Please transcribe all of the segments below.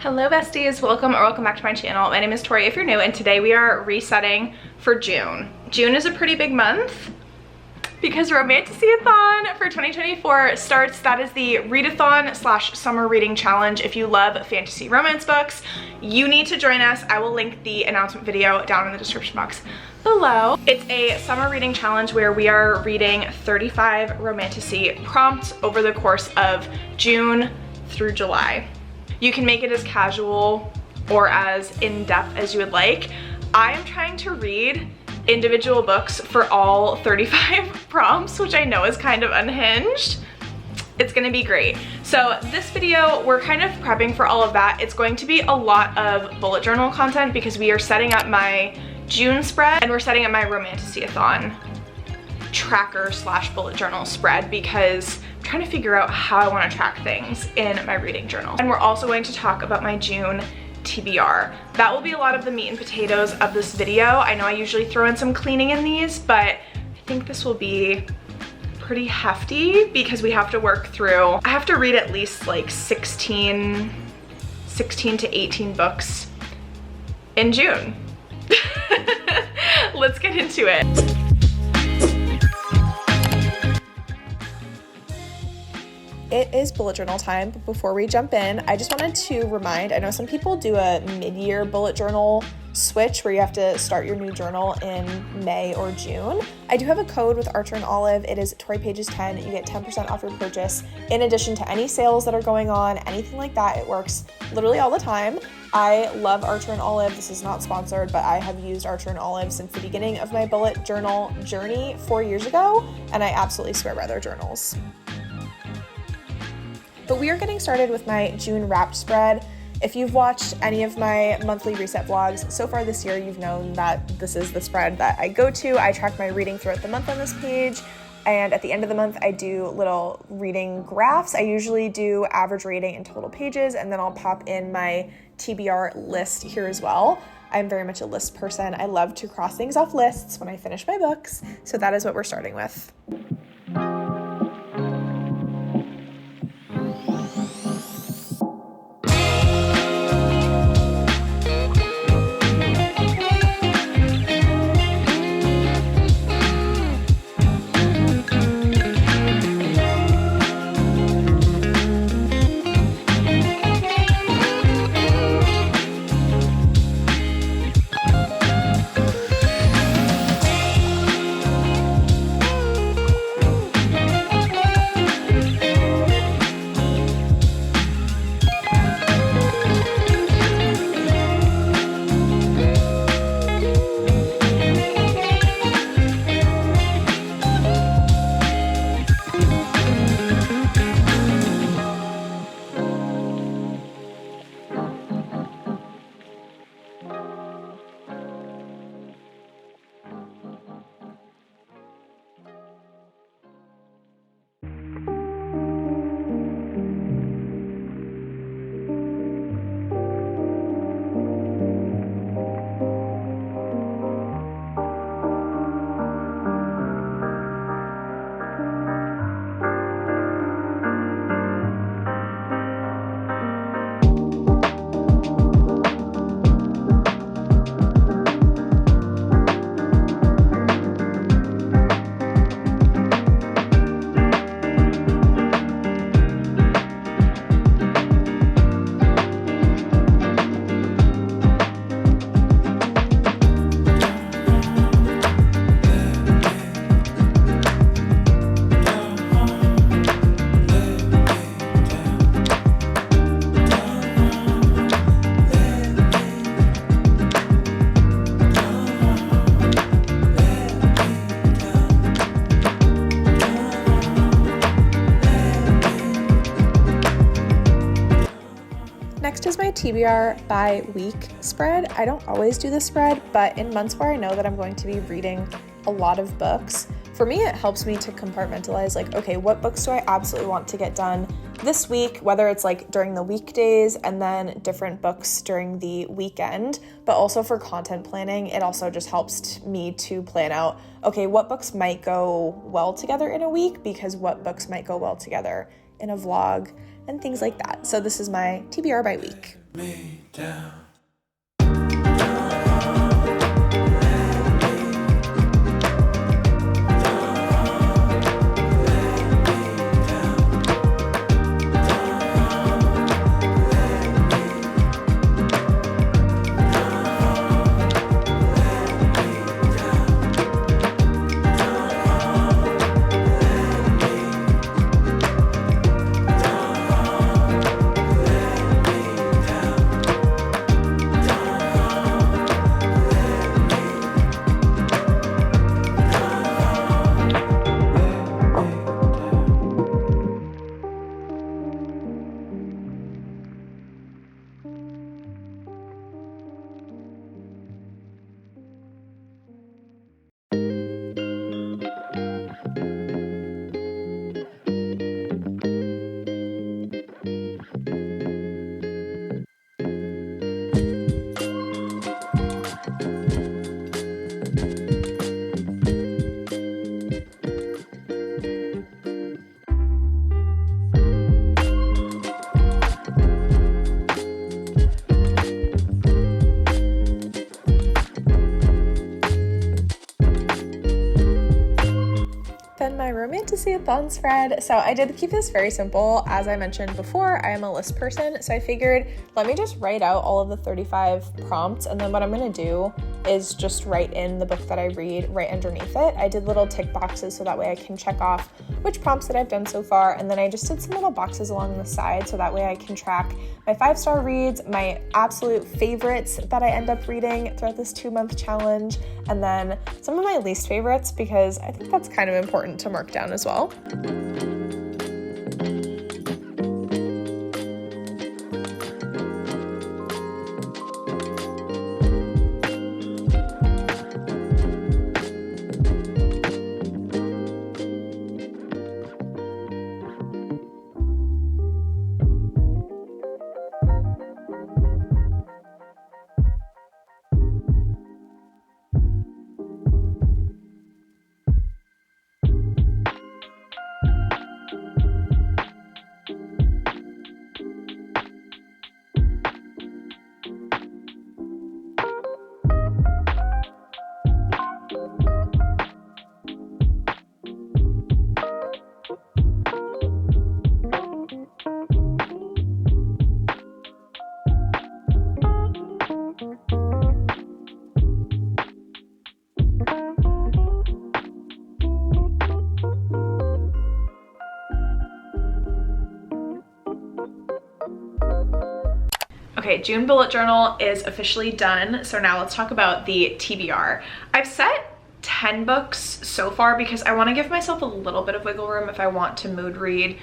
Hello besties, welcome back to my channel. My name is Tori if you're new, and today we are resetting for June. June is a pretty big month because Romantasyathon for 2024 starts. That is the readathon / summer reading challenge. If you love fantasy romance books, you need to join us. I will link the announcement video down in the description box below. It's a summer reading challenge where we are reading 35 romantasy prompts over the course of June through July. You can make it as casual or as in-depth as you would like. I am trying to read individual books for all 35 prompts, which I know is kind of unhinged. It's gonna be great. So this video, we're kind of prepping for all of that. It's going to be a lot of bullet journal content because we are setting up my June spread and we're setting up my Romantasyathon tracker / bullet journal spread because I'm trying to figure out how I want to track things in my reading journal. And we're also going to talk about my June TBR. That will be a lot of the meat and potatoes of this video. I know I usually throw in some cleaning in these, but I think this will be pretty hefty because we have to work through, I have to read at least like 16 to 18 books in June. Let's get into it. It is bullet journal time, but before we jump in, I just wanted to remind, I know some people do a mid-year bullet journal switch where you have to start your new journal in May or June. I do have a code with Archer and Olive. It is ToriPages10. You get 10% off your purchase. In addition to any sales that are going on, anything like that, it works literally all the time. I love Archer and Olive. This is not sponsored, but I have used Archer and Olive since the beginning of my bullet journal journey 4 years ago, and I absolutely swear by their journals. But we are getting started with my June wrapped spread. If you've watched any of my monthly reset vlogs so far this year, you've known that this is the spread that I go to. I track my reading throughout the month on this page, and at the end of the month, I do little reading graphs. I usually do average reading and total pages, and then I'll pop in my TBR list here as well. I'm very much a list person. I love to cross things off lists when I finish my books, so that is what we're starting with. Next is my TBR by week spread. I don't always do this spread, but in months where I know that I'm going to be reading a lot of books, for me it helps me to compartmentalize, like, okay, what books do I absolutely want to get done this week, whether it's like during the weekdays and then different books during the weekend, but also for content planning, it also just helps me to plan out, okay, what books might go well together in a week because what books might go well together in a vlog and things like that. So this is my TBR by week. me down. Then my Romantasyathon spread. So I did keep this very simple. As I mentioned before, I am a list person, so I figured let me just write out all of the 35 prompts, and then what I'm gonna do is just write in the book that I read right underneath it. I did little tick boxes so that way I can check off which prompts that I've done so far, and then I just did some little boxes along the side so that way I can track my 5-star reads, my absolute favorites that I end up reading throughout this 2-month challenge, and then some of my least favorites, because I think that's kind of important to mark down as well. Okay, June bullet journal is officially done, so now let's talk about the TBR. I've set 10 books so far because I want to give myself a little bit of wiggle room if I want to mood read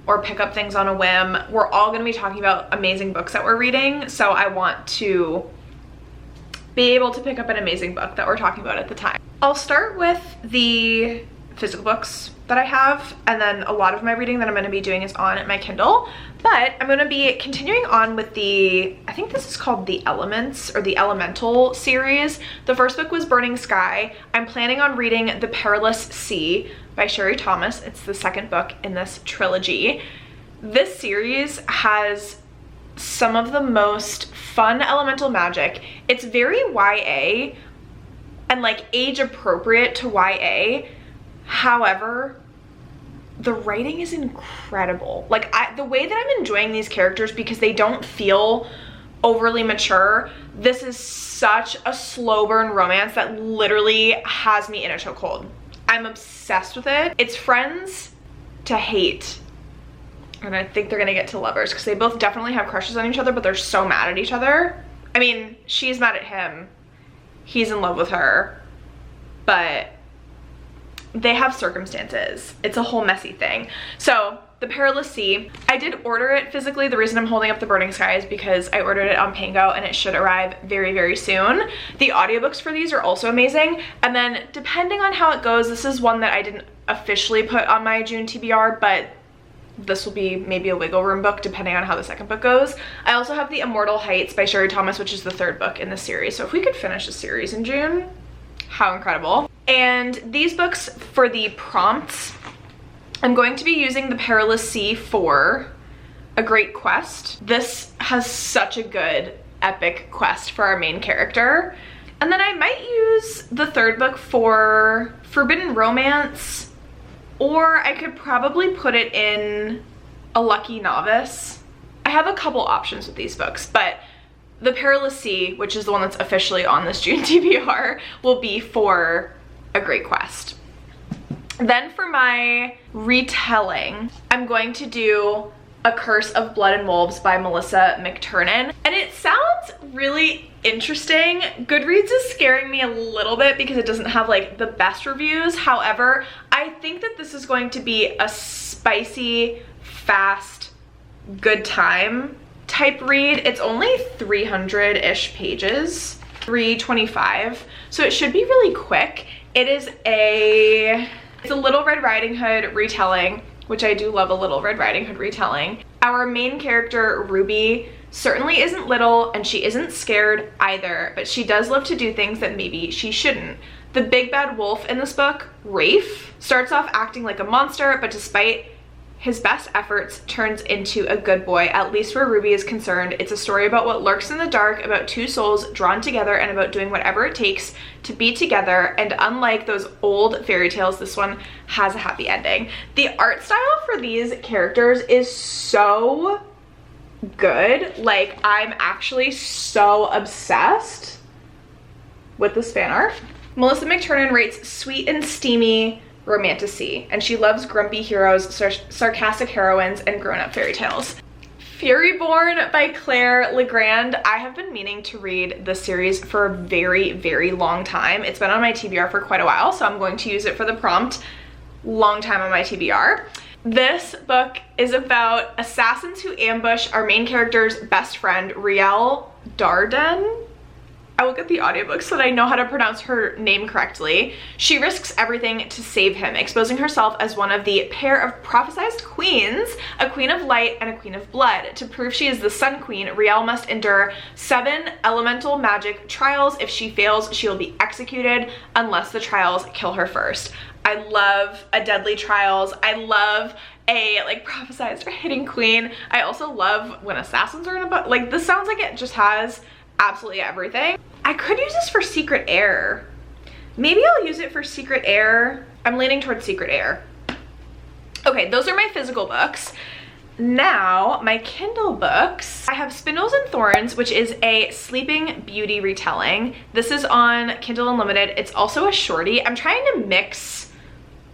or pick up things on a whim. We're all going to be talking about amazing books that we're reading, so I want to be able to pick up an amazing book that we're talking about at the time. I'll start with the physical books that I have, and then a lot of my reading that I'm going to be doing is on my Kindle, but I'm going to be continuing on with the, I think this is called the Elements or the Elemental series. The first book was Burning Sky. I'm planning on reading The Perilous Sea by Sherry Thomas. It's the second book in this trilogy. This series has some of the most fun elemental magic. It's very YA and like age appropriate to YA. However, the writing is incredible. Like the way that I'm enjoying these characters, because they don't feel overly mature. This is such a slow burn romance that literally has me in a chokehold. I'm obsessed with it. It's friends to hate. And I think they're gonna get to lovers because they both definitely have crushes on each other, but they're so mad at each other. I mean, she's mad at him. He's in love with her. But they have circumstances. It's a whole messy thing. So The Perilous Sea, I did order it physically. The reason I'm holding up The Burning Sky is because I ordered it on Pango and it should arrive very, very soon. The audiobooks for these are also amazing. And then depending on how it goes, this is one that I didn't officially put on my June TBR, but this will be maybe a wiggle room book depending on how the second book goes. I also have The Immortal Heights by Sherry Thomas, which is the third book in the series. So if we could finish the series in June, how incredible. And these books for the prompts, I'm going to be using The Perilous Sea for A Great Quest. This has such a good epic quest for our main character. And then I might use the third book for Forbidden Romance, or I could probably put it in A Lucky Novice. I have a couple options with these books, but The Perilous Sea, which is the one that's officially on this June TBR, will be for A Great Quest. Then for my retelling, I'm going to do A Curse of Blood and Wolves by Melissa McTernan. And it sounds really interesting. Goodreads is scaring me a little bit because it doesn't have like the best reviews. However, I think that this is going to be a spicy, fast, good time type read. It's only 300-ish pages, 325, so it should be really quick. It's a Little Red Riding Hood retelling, which I do love a Little Red Riding Hood retelling. Our main character, Ruby, certainly isn't little and she isn't scared either, but she does love to do things that maybe she shouldn't. The big bad wolf in this book, Rafe, starts off acting like a monster, but despite his best efforts, turns into a good boy, at least where Ruby is concerned. It's a story about what lurks in the dark, about two souls drawn together, and about doing whatever it takes to be together. And unlike those old fairy tales, this one has a happy ending. The art style for these characters is so good. Like, I'm actually so obsessed with this fan art. Melissa McTernan rates sweet and steamy romantasy, and she loves grumpy heroes, sarcastic heroines, and grown-up fairy tales. Furyborn by Claire Legrand. I have been meaning to read this series for a very, very long time. It's been on my TBR for quite a while, so I'm going to use it for the prompt. Long time on my TBR. This book is about assassins who ambush our main character's best friend, Riel Darden. I will get the audiobook so that I know how to pronounce her name correctly. She risks everything to save him, exposing herself as one of the pair of prophesized queens, a queen of light and a queen of blood. To prove she is the Sun Queen, Riel must endure 7 elemental magic trials. If she fails, she will be executed unless the trials kill her first. I love a deadly trials. I love a like prophesized or hidden queen. I also love when assassins are in a book. Like, this sounds like it just has absolutely everything. I could use this for Secret Air. Maybe I'll use it for Secret Air. I'm leaning towards Secret Air. Okay, those are my physical books. Now, my Kindle books. I have Spindles and Thorns, which is a Sleeping Beauty retelling. This is on Kindle Unlimited. It's also a shorty. I'm trying to mix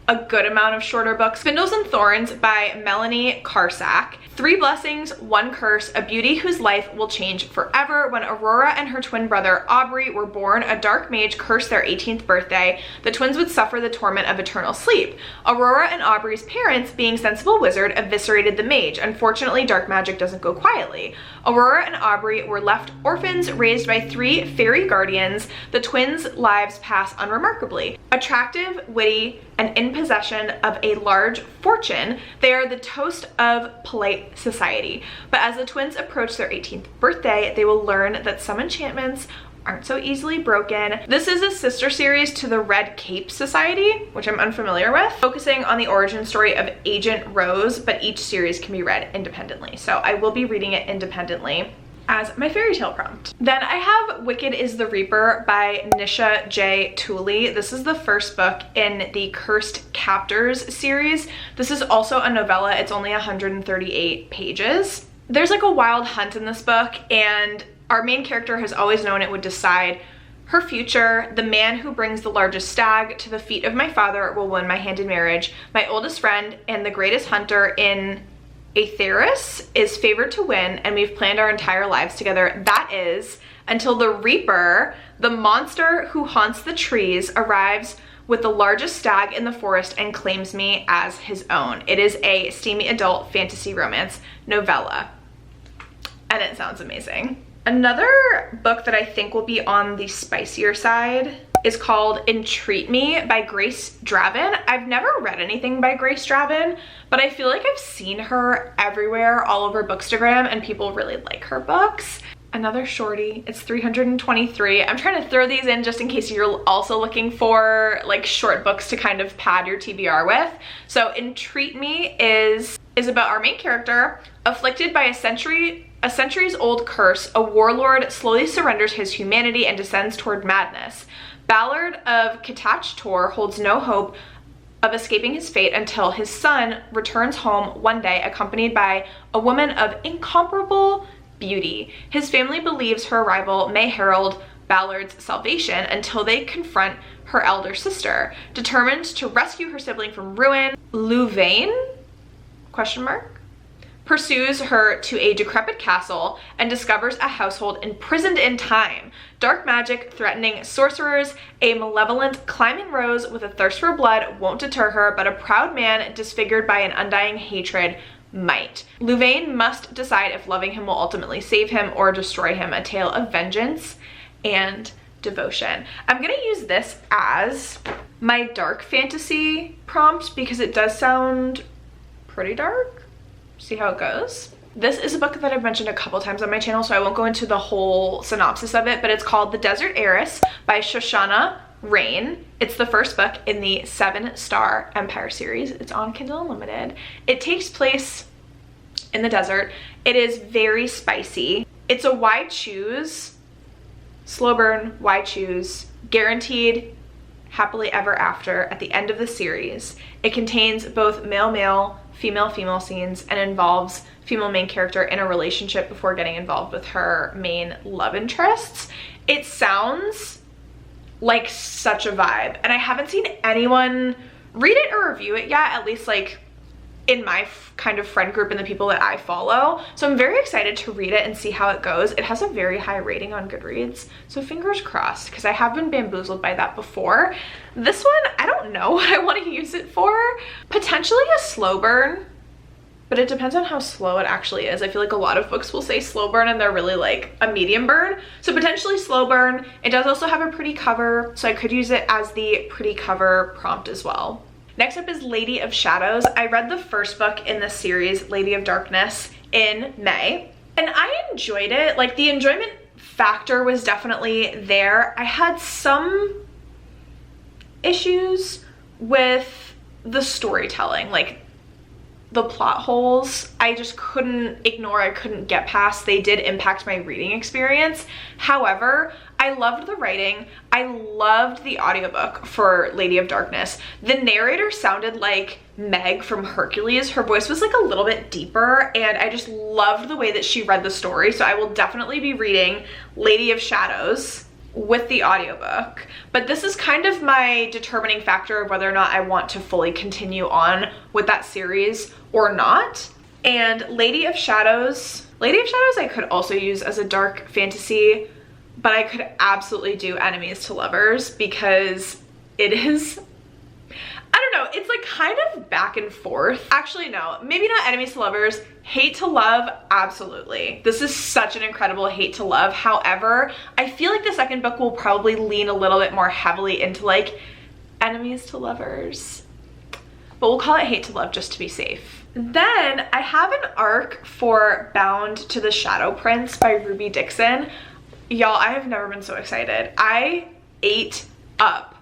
a good amount of shorter books. Spindles and Thorns by Melanie Karsak. 3 blessings, 1 curse, a beauty whose life will change forever. When Aurora and her twin brother Aubrey were born, a dark mage cursed their 18th birthday. The twins would suffer the torment of eternal sleep. Aurora and Aubrey's parents, being sensible wizard, eviscerated the mage. Unfortunately, dark magic doesn't go quietly. Aurora and Aubrey were left orphans, raised by 3 fairy guardians. The twins' lives pass unremarkably. Attractive, witty, and in possession of a large fortune, they are the toast of polite society. But as the twins approach their 18th birthday, they will learn that some enchantments aren't so easily broken. This is a sister series to the Red Cape Society, which I'm unfamiliar with, focusing on the origin story of Agent Rose, but each series can be read independently. So I will be reading it independently as my fairy tale prompt. Then I have Wicked is the Reaper by Nisha J. Tooley. This is the first book in the Cursed Captors series. This is also a novella. It's only 138 pages. There's like a wild hunt in this book, and our main character has always known it would decide her future. The man who brings the largest stag to the feet of my father will win my hand in marriage. My oldest friend and the greatest hunter in Aetheris is favored to win, and we've planned our entire lives together. That is until the Reaper, the monster who haunts the trees, arrives with the largest stag in the forest and claims me as his own. It is a steamy adult fantasy romance novella, and it sounds amazing. Another book that I think will be on the spicier side is called Entreat Me by Grace Draven. I've never read anything by Grace Draven, but I feel like I've seen her everywhere, all over Bookstagram, and people really like her books. Another shorty. It's 323. I'm trying to throw these in just in case you're also looking for like short books to kind of pad your TBR with. So Entreat Me is about our main character, Afflicted by a centuries-old curse, a warlord slowly surrenders his humanity and descends toward madness. Ballard of Kitach Tor holds no hope of escaping his fate until his son returns home one day accompanied by a woman of incomparable beauty. His family believes her arrival may herald Ballard's salvation until they confront her elder sister. Determined to rescue her sibling from ruin, Louvain? Pursues her to a decrepit castle and discovers a household imprisoned in time. Dark magic threatening sorcerers, a malevolent climbing rose with a thirst for blood won't deter her, but a proud man disfigured by an undying hatred might. Louvain must decide if loving him will ultimately save him or destroy him, a tale of vengeance and devotion. I'm gonna use this as my dark fantasy prompt because it does sound pretty dark. See how it goes. This is a book that I've mentioned a couple times on my channel, so I won't go into the whole synopsis of it, but it's called The Desert Heiress by Shoshana Rain. It's the first book in the 7-star Empire series. It's on Kindle Unlimited. It takes place in the desert. It is very spicy. It's a wide choose, slow burn, wide choose, guaranteed happily ever after at the end of the series. It contains both male-male, female-female scenes and involves female main character in a relationship before getting involved with her main love interests. It sounds like such a vibe, and I haven't seen anyone read it or review it yet, at least like in my kind of friend group and the people that I follow. So I'm very excited to read it and see how it goes. It has a very high rating on Goodreads, so fingers crossed, because I have been bamboozled by that before. This one, I don't know what I want to use it for. Potentially a slow burn, but it depends on how slow it actually is. I feel like a lot of books will say slow burn and they're really like a medium burn. So potentially slow burn. It does also have a pretty cover, so I could use it as the pretty cover prompt as well. Next up is Lady of Shadows. I read the first book in this series, Lady of Darkness, in May, and I enjoyed it. Like, the enjoyment factor was definitely there. I had some issues with the storytelling, like the plot holes I just couldn't ignore, I couldn't get past. They did impact my reading experience. However, I loved the writing. I loved the audiobook for Lady of Darkness. The narrator sounded like Meg from Hercules. Her voice was like a little bit deeper, and I just loved the way that she read the story. So I will definitely be reading Lady of Shadows with the audiobook. But this is kind of my determining factor of whether or not I want to fully continue on with that series or not. And Lady of Shadows I could also use as a dark fantasy, but I could absolutely do enemies to lovers because it is, I don't know, it's like kind of back and forth. Actually, no, maybe not enemies to lovers. Hate to love, absolutely. This is such an incredible hate to love. However, I feel like the second book will probably lean a little bit more heavily into like enemies to lovers, but we'll call it hate to love just to be safe. Then I have an arc for Bound to the Shadow Prince by Ruby Dixon. Y'all, I have never been so excited. I ate up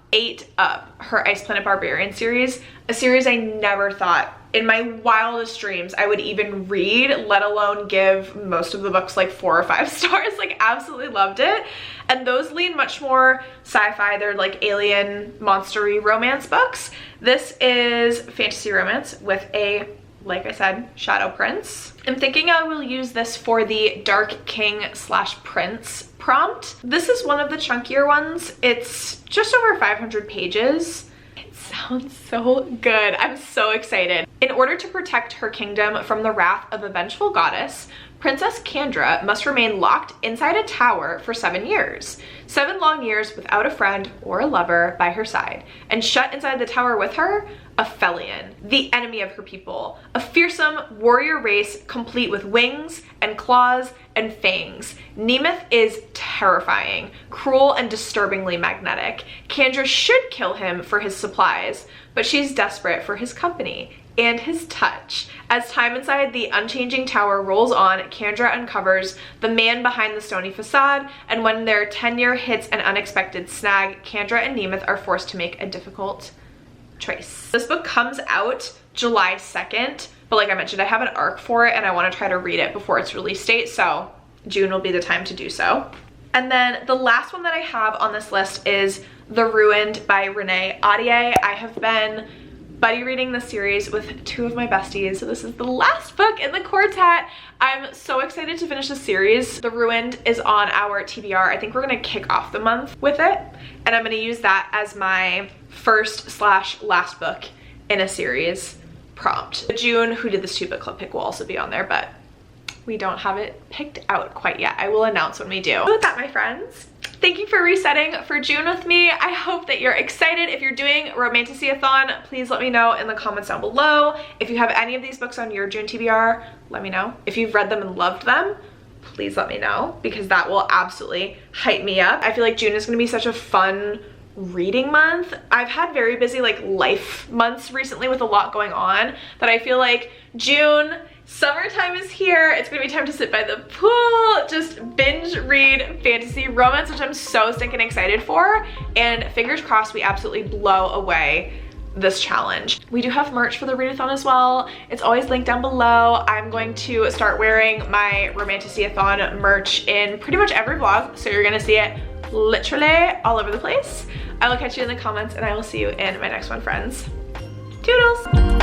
her Ice Planet Barbarian series, a series I never thought in my wildest dreams I would even read, let alone give most of the books like 4 or 5 stars. Like, absolutely loved it. And those lean much more sci-fi. They're like alien monster-y romance books. This is fantasy romance with a, like I said, Shadow Prince. I'm thinking I will use this for the Dark King / Prince prompt. This is one of the chunkier ones. It's just over 500 pages. It sounds so good. I'm so excited. In order to protect her kingdom from the wrath of a vengeful goddess, Princess Kandra must remain locked inside a tower for 7 years. 7 long years without a friend or a lover by her side. And shut inside the tower with her, a Felion, the enemy of her people, a fearsome warrior race complete with wings and claws and fangs. Nemeth is terrifying, cruel, and disturbingly magnetic. Kandra should kill him for his supplies, but she's desperate for his company and his touch. As time inside the unchanging tower rolls on, Kandra uncovers the man behind the stony facade, and when their tenure hits an unexpected snag, Kandra and Nemeth are forced to make a difficult choice. This book comes out July 2nd, but like I mentioned, I have an arc for it and I want to try to read it before its release date, so June will be the time to do so. And then the last one that I have on this list is The Ruined by Renee Ahdieh. I have been buddy reading this series with two of my besties, so this is the last book in the quartet. I'm so excited to finish the series. The Ruined is on our TBR. I think we're gonna kick off the month with it, and I'm gonna use that as my first/last book in a series prompt. June, who did this 2 book club pick, will also be on there, but we don't have it picked out quite yet. I will announce when we do. With that, my friends, thank you for resetting for June with me. I hope that you're excited. If you're doing Romantasyathon, please let me know in the comments down below. If you have any of these books on your June TBR, let me know. If you've read them and loved them, please let me know, because that will absolutely hype me up. I feel like June is gonna be such a fun reading month. I've had very busy like life months recently with a lot going on, that I feel like June, summertime is here. It's gonna be time to sit by the pool, just binge read fantasy romance, which I'm so stinking excited for. And fingers crossed we absolutely blow away this challenge. We do have merch for the readathon as well. It's always linked down below. I'm going to start wearing my Romantasyathon merch in pretty much every vlog, so you're gonna see it literally all over the place. I will catch you in the comments, and I will see you in my next one, friends. Toodles!